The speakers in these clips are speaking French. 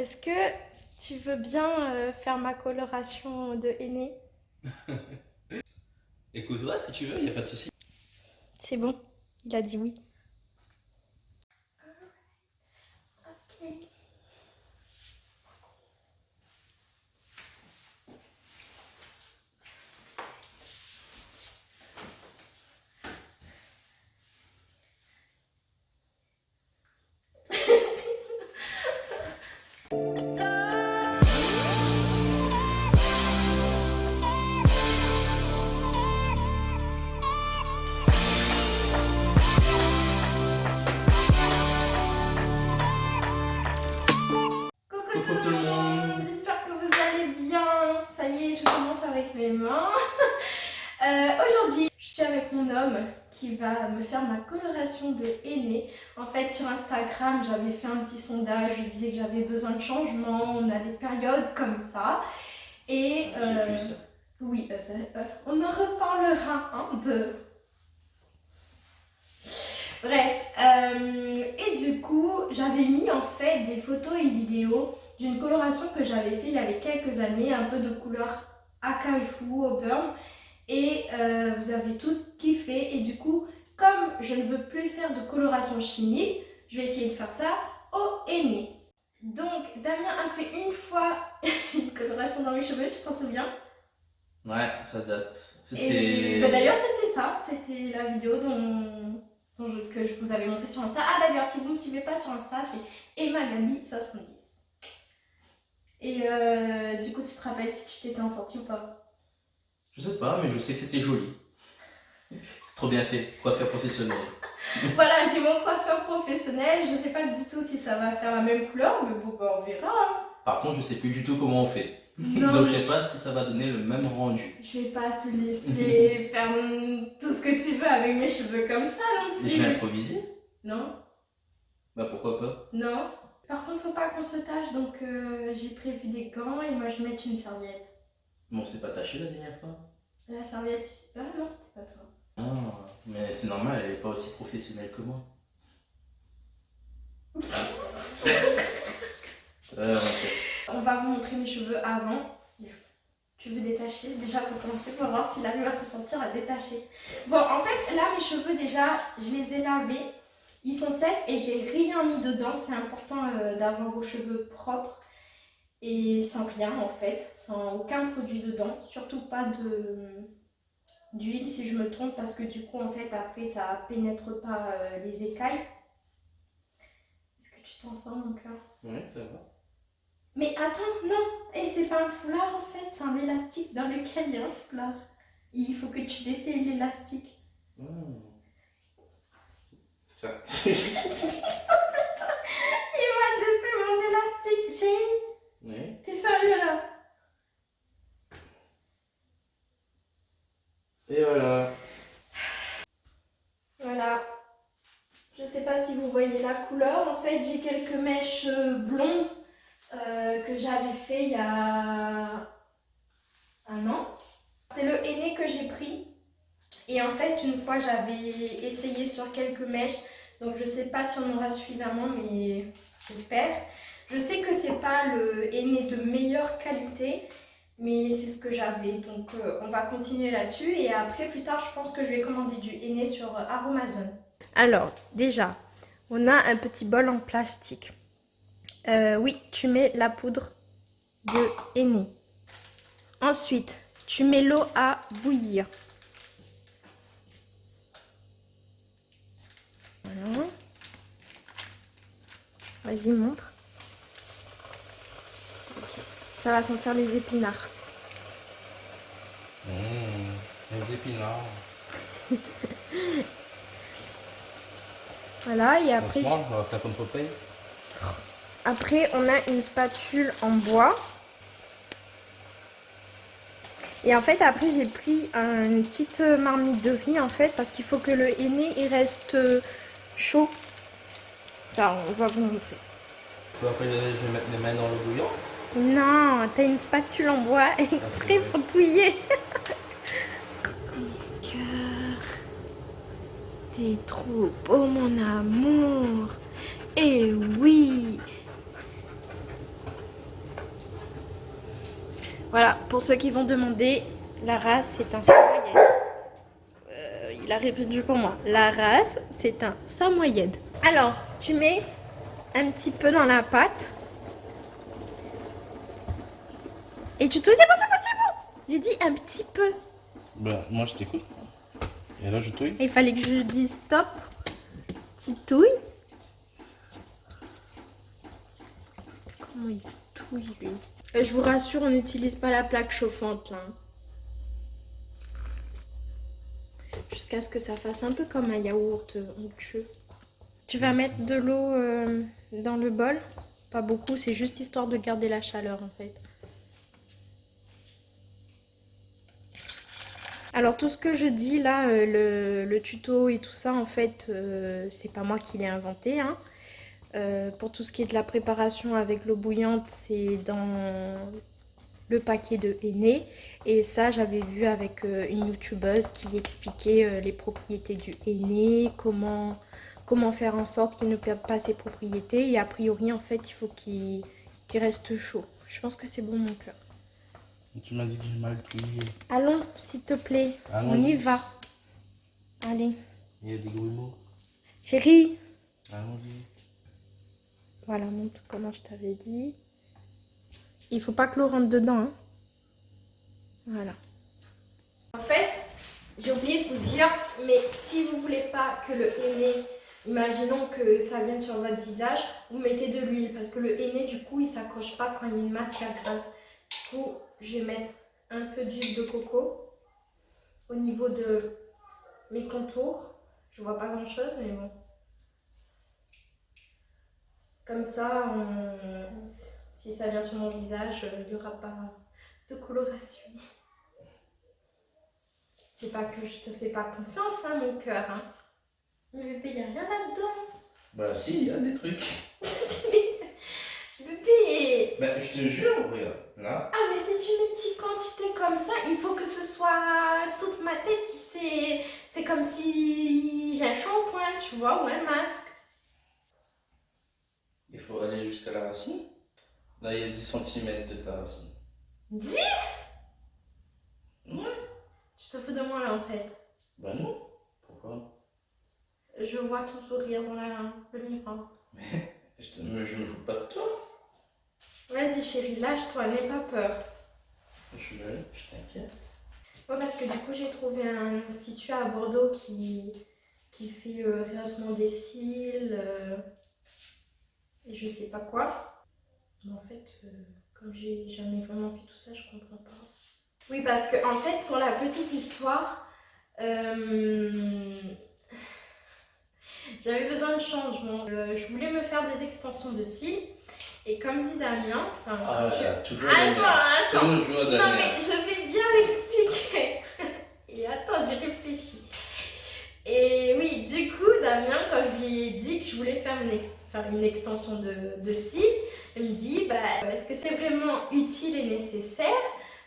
Est-ce que tu veux bien faire ma coloration de henné? Écoute, ouais, si tu veux, y a pas de souci. C'est bon, il a dit oui. Ok. Coucou Coucou tout tout le le monde, monde. j'espère que vous allez bien. Ça y est, je commence avec mes mains. Aujourd'hui, je suis avec mon homme qui va me faire ma coloration de henné. En fait, sur Instagram, j'avais fait un petit sondage, je disais que j'avais besoin de changement, on a des périodes comme ça. Et J'ai vu ça. oui, on en reparlera de... Bref, et du coup, j'avais mis en fait des photos et vidéos d'une coloration que j'avais fait il y avait quelques années, un peu de couleur acajou au burn. Et vous avez tous kiffé. Et du coup, comme je ne veux plus faire de coloration chimique, je vais essayer de faire ça au henné. Donc, Damien a fait une fois une coloration dans mes cheveux, tu t'en souviens? Ouais, ça date. Et bah, d'ailleurs, c'était ça, c'était la vidéo que je vous avais montré sur Insta. Ah, d'ailleurs, si vous ne me suivez pas sur Insta, c'est EmmaGabi70. Et du coup, tu te rappelles si tu t'étais en sortie ou pas? Je sais pas, mais je sais que c'était joli. C'est trop bien fait. Coiffeur professionnel. Voilà, j'ai mon coiffeur professionnel. Je sais pas du tout si ça va faire la même couleur, mais bon, bah, on verra. Par contre, je sais plus du tout comment on fait. Non, Donc je sais pas si ça va donner le même rendu. je vais pas te laisser faire tout ce que tu veux avec mes cheveux comme ça non Mais plus. je vais improviser. Non, Bah pourquoi pas. non. Par contre, faut pas qu'on se tâche, donc j'ai prévu des gants et moi je vais mettre une serviette. Bon, c'est pas taché la dernière fois. La serviette. Ah non, c'était pas toi. Ah, mais c'est normal, elle est pas aussi professionnelle que moi. Ok. On va vous montrer mes cheveux avant. Tu veux détacher? Déjà, faut commencer pour voir si la lumière se sentir à détacher. Bon, en fait, là, mes cheveux, déjà, je les ai lavés. Ils sont secs et j'ai rien mis dedans. C'est important d'avoir vos cheveux propres et sans rien, en fait. Sans aucun produit dedans. Surtout pas d'huile, si je me trompe, parce que du coup, en fait, après, ça pénètre pas les écailles. Est-ce que tu t'en sors, mon cœur? Ouais, ça va. Mais attends, non, et c'est pas un foulard en fait, c'est un élastique dans lequel il y a un foulard. Il faut que tu défais l'élastique. Ça. Il m'a défait mon élastique, chérie. Oui. T'es sérieux là? Et voilà. Voilà. Je sais pas si vous voyez la couleur. En fait, j'ai quelques mèches blondes que j'avais fait il y a un an. C'est le henné que j'ai pris. Et en fait, une fois, j'avais essayé sur quelques mèches. Donc, je sais pas si on aura suffisamment, mais j'espère. Je sais que c'est pas le henné de meilleure qualité, mais c'est ce que j'avais. Donc, on va continuer là-dessus. Et après, plus tard, je pense que je vais commander du henné sur Aromazone. Alors, déjà, on a un petit bol en plastique. Oui, tu mets la poudre de henné. Ensuite, tu mets l'eau à bouillir. Voilà. Vas-y, montre. Ok. Ça va sentir les épinards. Les épinards. Voilà, et après, On va faire comme Popeye. après, on a une spatule en bois. Et en fait, après, j'ai pris une petite marmite de riz, en fait, parce qu'il faut que le henné, il reste chaud. Enfin, on va vous montrer. Après, je vais mettre les mains dans le bouillon. Non, t'as une spatule en bois exprès pour touiller. Mon cœur, t'es trop beau, mon amour. Eh oui. Voilà, pour ceux qui vont demander, la race c'est un samoyed. Il a répondu pour moi. La race c'est un samoyed. Alors, tu mets un petit peu dans la pâte. Et tu touilles, c'est bon, c'est bon, c'est bon. J'ai dit un petit peu. Bah, moi je t'écoute. Et là je touille. Il fallait que je dise stop. Tu touilles. Comment il touille lui? Je vous rassure, on n'utilise pas la plaque chauffante là. Jusqu'à ce que ça fasse un peu comme un yaourt onctueux. Tu vas mettre de l'eau dans le bol. Pas beaucoup, c'est juste histoire de garder la chaleur en fait. Alors tout ce que je dis là, le tuto et tout ça, en fait, c'est pas moi qui l'ai inventé. Hein. Pour tout ce qui est de la préparation avec l'eau bouillante, c'est dans le paquet de henné. Et ça, j'avais vu avec une youtubeuse qui expliquait les propriétés du henné, comment faire en sorte qu'il ne perde pas ses propriétés. Et a priori, en fait, il faut qu'il reste chaud. Je pense que c'est bon, mon cœur. Tu m'as dit que j'ai mal touillé. Allons, s'il te plaît. On y va. Allez. Il y a des grumeaux. Chérie. Allons-y. Voilà, montre comment je t'avais dit. Il faut pas que l'eau rentre dedans. Hein. Voilà. En fait, j'ai oublié de vous dire, mais si vous voulez pas que le henné, imaginons que ça vienne sur votre visage, vous mettez de l'huile. Parce que le henné, du coup, il s'accroche pas quand il y a une matière grasse. Du coup, je vais mettre un peu d'huile de coco au niveau de mes contours. Je vois pas grand chose, mais bon. Comme ça, si ça vient sur mon visage, il n'y aura pas de coloration. C'est pas que je te fais pas confiance, hein, mon cœur. Hein. Mais bébé, il n'y a rien là-dedans. Bah si, il y a des trucs. Bébé. Bah je te jure, regarde. Là. Ah mais si tu mets une petite quantité comme ça, il faut que ce soit toute ma tête. C'est comme si j'ai un shampoing, tu vois, ou un masque. Il faut aller jusqu'à la racine. Là, il y a 10 cm de ta racine. 10? Ouais. Je te fous de moi là en fait. Bah non. Pourquoi? Je vois ton sourire dans le miroir. je me fous pas de toi. Vas-y chérie, lâche-toi, n'aie pas peur. Je t'inquiète. Ouais, parce que du coup j'ai trouvé un institut à Bordeaux qui fait rehaussement des cils et je sais pas quoi. Mais en fait, comme j'ai jamais vraiment fait tout ça, je comprends pas. Oui, parce que en fait, pour la petite histoire, j'avais besoin de changement. Je voulais me faire des extensions de cils. Et comme dit Damien, toujours Attends. Toujours Damien. Non mais je vais bien l'expliquer. Et attends, j'y réfléchis. Et oui, du coup, Damien, quand je lui ai dit que je voulais faire une extension de cils, il me dit, est-ce que c'est vraiment utile et nécessaire?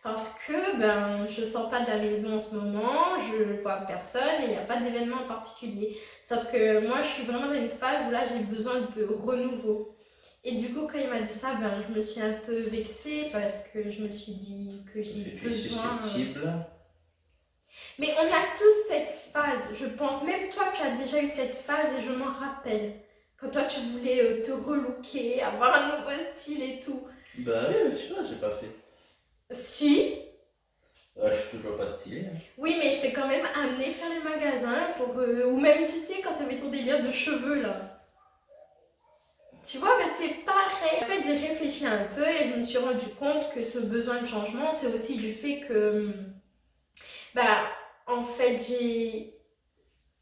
Parce que je sors pas de la maison en ce moment, je vois personne et il n'y a pas d'événement en particulier. Sauf que moi, je suis vraiment dans une phase où là, j'ai besoin de renouveau. Et du coup, quand il m'a dit ça, je me suis un peu vexée parce que je me suis dit que j'ai besoin... susceptible. Mais on a tous cette phase, je pense. Même toi, tu as déjà eu cette phase et je m'en rappelle. Quand toi, tu voulais te relooker, avoir un nouveau style et tout. Bah oui, mais tu vois, j'ai pas fait. Si. Je suis toujours pas stylée. Hein. Oui, mais je t'ai quand même amené faire les magasins pour... ou même, tu sais, quand t'avais ton délire de cheveux, là. Tu vois, c'est pareil. En fait, j'ai réfléchi un peu et je me suis rendu compte que ce besoin de changement, c'est aussi du fait que... en fait,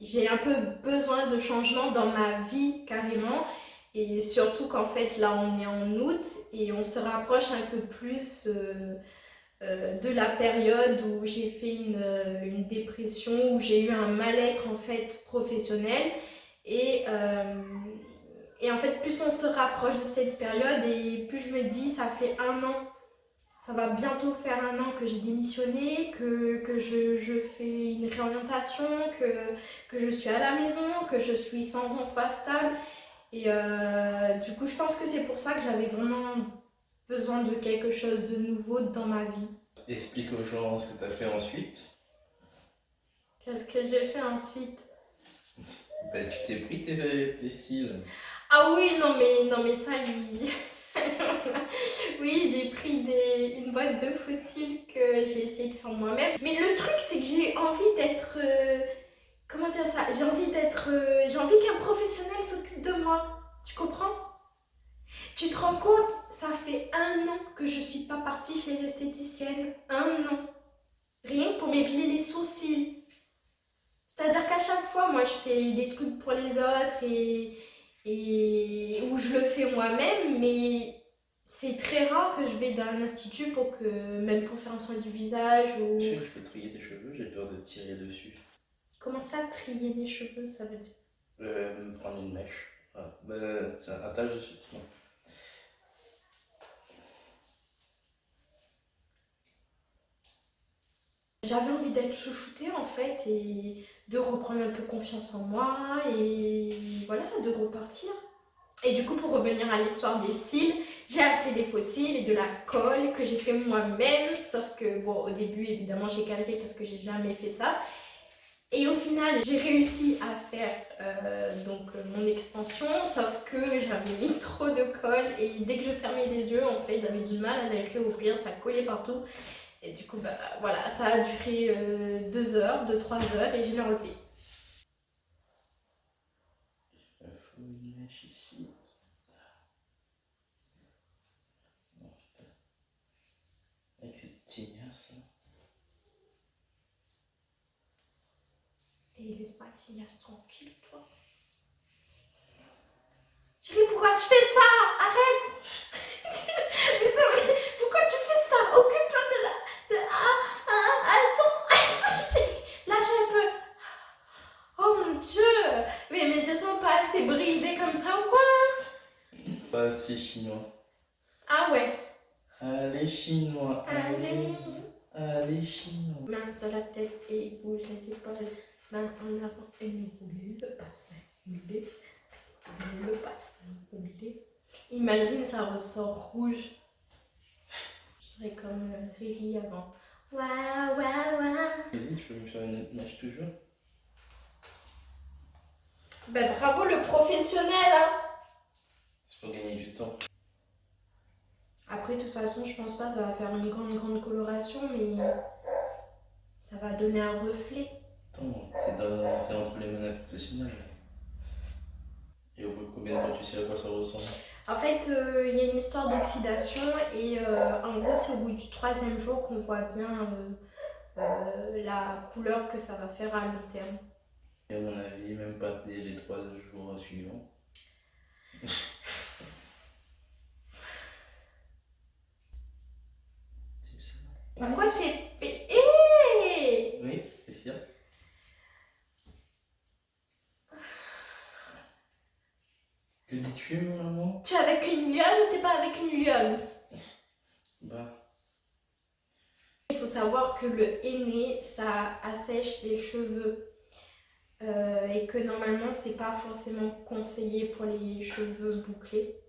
j'ai un peu besoin de changement dans ma vie, carrément. Et surtout qu'en fait, là, on est en août et on se rapproche un peu plus... de la période où j'ai fait une dépression, où j'ai eu un mal-être en fait professionnel et en fait plus on se rapproche de cette période et plus je me dis ça fait 1 an, ça va bientôt faire 1 an que j'ai démissionné, que je fais une réorientation, que je suis à la maison, que je suis sans emploi stable et du coup je pense que c'est pour ça que j'avais vraiment besoin de quelque chose de nouveau dans ma vie. Explique aux gens ce que tu as fait ensuite. Qu'est-ce que j'ai fait ensuite? Ben, tu t'es pris tes cils. Ah oui, non mais ça, il... Oui, j'ai pris une boîte de fossiles que j'ai essayé de faire moi-même. Mais le truc, c'est que j'ai envie d'être... comment dire ça? J'ai envie d'être... j'ai envie qu'un professionnel s'occupe de moi. Tu comprends? Tu te rends compte? Ça fait 1 an que je suis pas partie chez l'esthéticienne. 1 an. Rien que pour m'épiler les sourcils. C'est-à-dire qu'à chaque fois, moi, je fais des trucs pour les autres et où je le fais moi-même, mais c'est très rare que je vais dans un institut pour que, même pour faire un soin du visage ou... Je sais que je peux trier tes cheveux, j'ai peur de tirer dessus. Comment ça, trier mes cheveux, ça veut dire? Prendre une mèche. Voilà. Ben, tiens, attache dessus. Non. J'avais envie d'être chouchoutée en fait et de reprendre un peu confiance en moi et voilà, de repartir. Et du coup, pour revenir à l'histoire des cils, j'ai acheté des faux cils et de la colle que j'ai fait moi-même, sauf que bon, au début, évidemment, j'ai galéré parce que j'ai jamais fait ça. Et au final, j'ai réussi à faire mon extension, sauf que j'avais mis trop de colle et dès que je fermais les yeux, en fait, j'avais du mal à les réouvrir, ça collait partout. Et du coup, bah voilà, ça a duré 2 heures, 2-3 heures et je l'ai enlevé. Il faut une mèche ici. Avec cette tignasse là. Et laisse pas Tignasse tranquille, toi. Chérie, pourquoi tu fais ça? Arrête! Mais c'est vrai, pourquoi tu fais ça? Occupe-toi de la... attends, chérie. Lâche un peu. Oh mon Dieu! Mais mes yeux sont pas assez bridés comme ça ou quoi? Pas si chinois. Ah ouais. Allez, chinois. Allez. Allez, chinois. Main sur la tête et bouge les épaules. Main en avant et nous rouler le bassin. Rouler. Le bassin. Rouler. Imagine, ça ressort rouge. Je serais comme Riri avant. Waouh, waouh, waouh. Vas-y, tu peux me faire une mèche toujours? Ben bravo le professionnel, hein. C'est pour gagner du temps. Après, de toute façon, je pense pas que ça va faire une grande coloration, mais ça va donner un reflet. Attends, t'es entre les mains d'un professionnel. Et au bout de combien de temps tu sais à quoi ça ressemble? En fait, il y a une histoire d'oxydation et en gros, c'est au bout du 3e jour qu'on voit bien la couleur que ça va faire à long terme. Et à mon avis, même pas dès les 3 jours suivants. C'est ça. Pourquoi t'es... Hé! Oui, qu'est-ce qu'il y a? Que dis-tu, mon amour? Tu es avec une lionne ou t'es pas avec une lionne? Bah, Il faut savoir que le henné, ça assèche les cheveux et que normalement, c'est pas forcément conseillé pour les cheveux bouclés.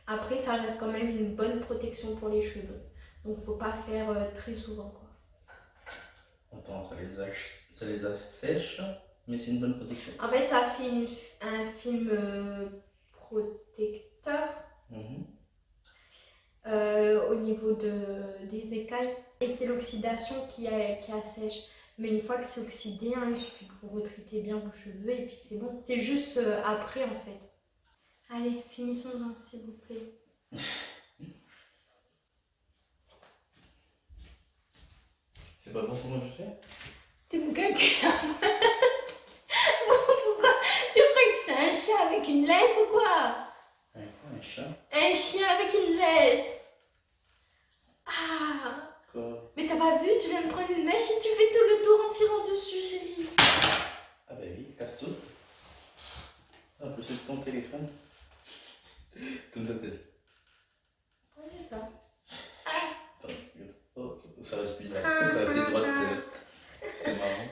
Après, ça reste quand même une bonne protection pour les cheveux. Donc, faut pas faire très souvent, quoi. attends, ça les assèche, mais c'est une bonne protection. En fait, ça fait un film protecteur Mhm. au niveau des écailles. Et c'est l'oxydation qui assèche. Mais une fois que c'est oxydé, hein, il suffit que vous retraitez bien vos cheveux et puis c'est bon. C'est juste après, en fait. Allez, finissons-en, s'il vous plaît. C'est pas bon comment je fais? T'es mon caca. Pourquoi? Tu crois que c'est un chat avec une laisse ou quoi? Un chat? Un chien avec une laisse. Ah! Quoi? Mais t'as pas vu, tu viens de prendre une mèche et tu fais tout le tour en tirant dessus, chérie. Ah bah oui, casse tout. Ah, en plus c'est ton téléphone. Tourne ta tête. Ouais, c'est ça. Attends, regarde. Oh, ça reste plus là. Ça reste droite. C'est marrant.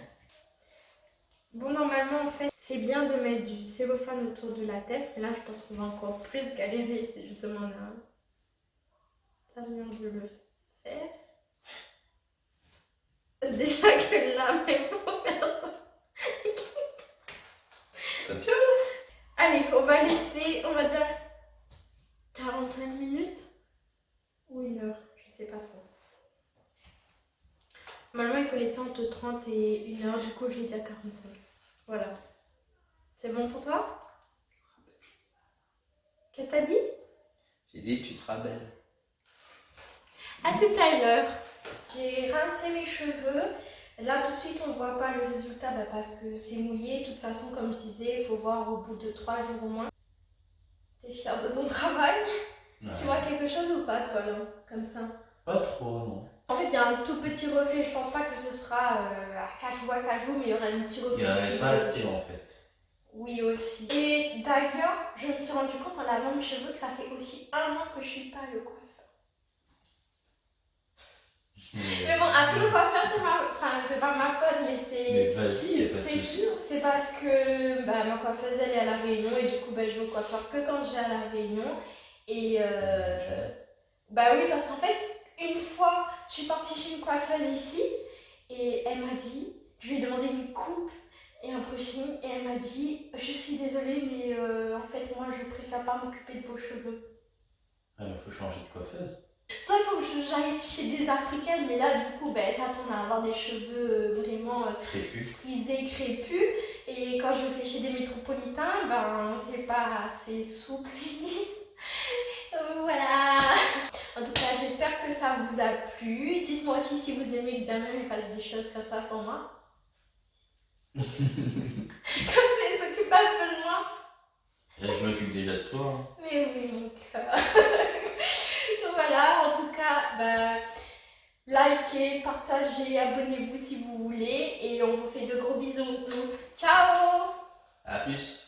Bon, normalement, en fait, c'est bien de mettre du cellophane autour de la tête. Mais là, je pense qu'on va encore plus galérer. C'est justement là. T'as bien de le faire. Déjà que là, mais pour faire ça. Ça tient. Allez, on va laisser, on va dire 45 minutes ou 1 heure, je sais pas trop. Normalement, il faut laisser entre 30 et 1 heure, du coup, je vais dire 45. Voilà. C'est bon pour toi? Qu'est-ce que t'as dit? J'ai dit, tu seras belle. À tout à l'heure. J'ai rincé mes cheveux. Là, tout de suite, on ne voit pas le résultat parce que c'est mouillé. De toute façon, comme je disais, il faut voir au bout de 3 jours au moins. T'es fière de ton travail? Ouais. Tu vois quelque chose ou pas, toi, là? Comme ça? Pas trop, non. En fait, il y a un tout petit reflet. Je pense pas que ce sera à cajou, mais il y aura un petit reflet. Il n'y en avait pas assez, en fait. Oui, aussi. Et d'ailleurs, je me suis rendu compte en lavant mes cheveux que ça fait aussi 1 an que je suis pas le coiffeur. Mais bon, après le coiffeur, c'est pas ma faute, mais c'est. Mais vas-y, y a pas de souci. C'est parce que ma coiffeuse elle est à la Réunion et du coup je vais au coiffeur que quand je vais à la Réunion. Et bah oui, parce qu'en fait, une fois, je suis partie chez une coiffeuse ici et elle m'a dit, je lui ai demandé une coupe et un brushing et elle m'a dit, je suis désolée, mais en fait, moi je préfère pas m'occuper de vos cheveux. Ah, mais faut changer de coiffeuse. Soit il faut que j'aille chez des africaines, mais là du coup ça tend à avoir des cheveux vraiment frisés, crépus. Et quand je vais chez des métropolitains, c'est pas assez souple et lisse. Voilà. En tout cas, j'espère que ça vous a plu. Dites-moi aussi si vous aimez que Damien fasse des choses comme ça pour moi. Comme ça, il s'occupe un peu de moi. Je m'occupe déjà de toi. Hein. Mais oui, mon cœur. Voilà, en tout cas, likez, partagez, abonnez-vous si vous voulez. Et on vous fait de gros bisous. Ciao! À plus.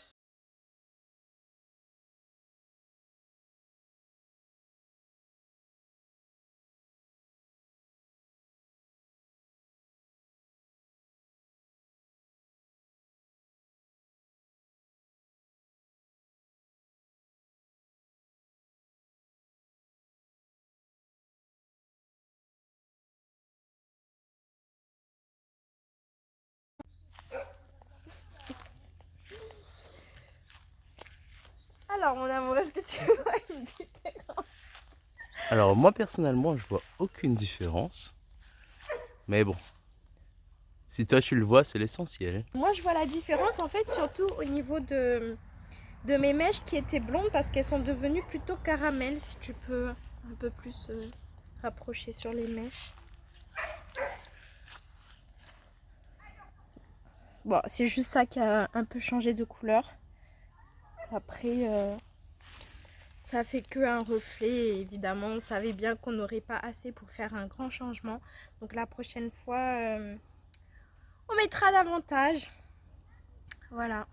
Alors, mon amour, est-ce que tu vois une différence? Alors moi personnellement je vois aucune différence. Mais bon, si toi tu le vois, c'est l'essentiel. Moi je vois la différence en fait surtout au niveau de mes mèches qui étaient blondes parce qu'elles sont devenues plutôt caramel. Si tu peux un peu plus rapprocher sur les mèches. Bon, c'est juste ça qui a un peu changé de couleur. Après, ça fait que un reflet. Et évidemment, on savait bien qu'on n'aurait pas assez pour faire un grand changement. Donc la prochaine fois, on mettra davantage. Voilà.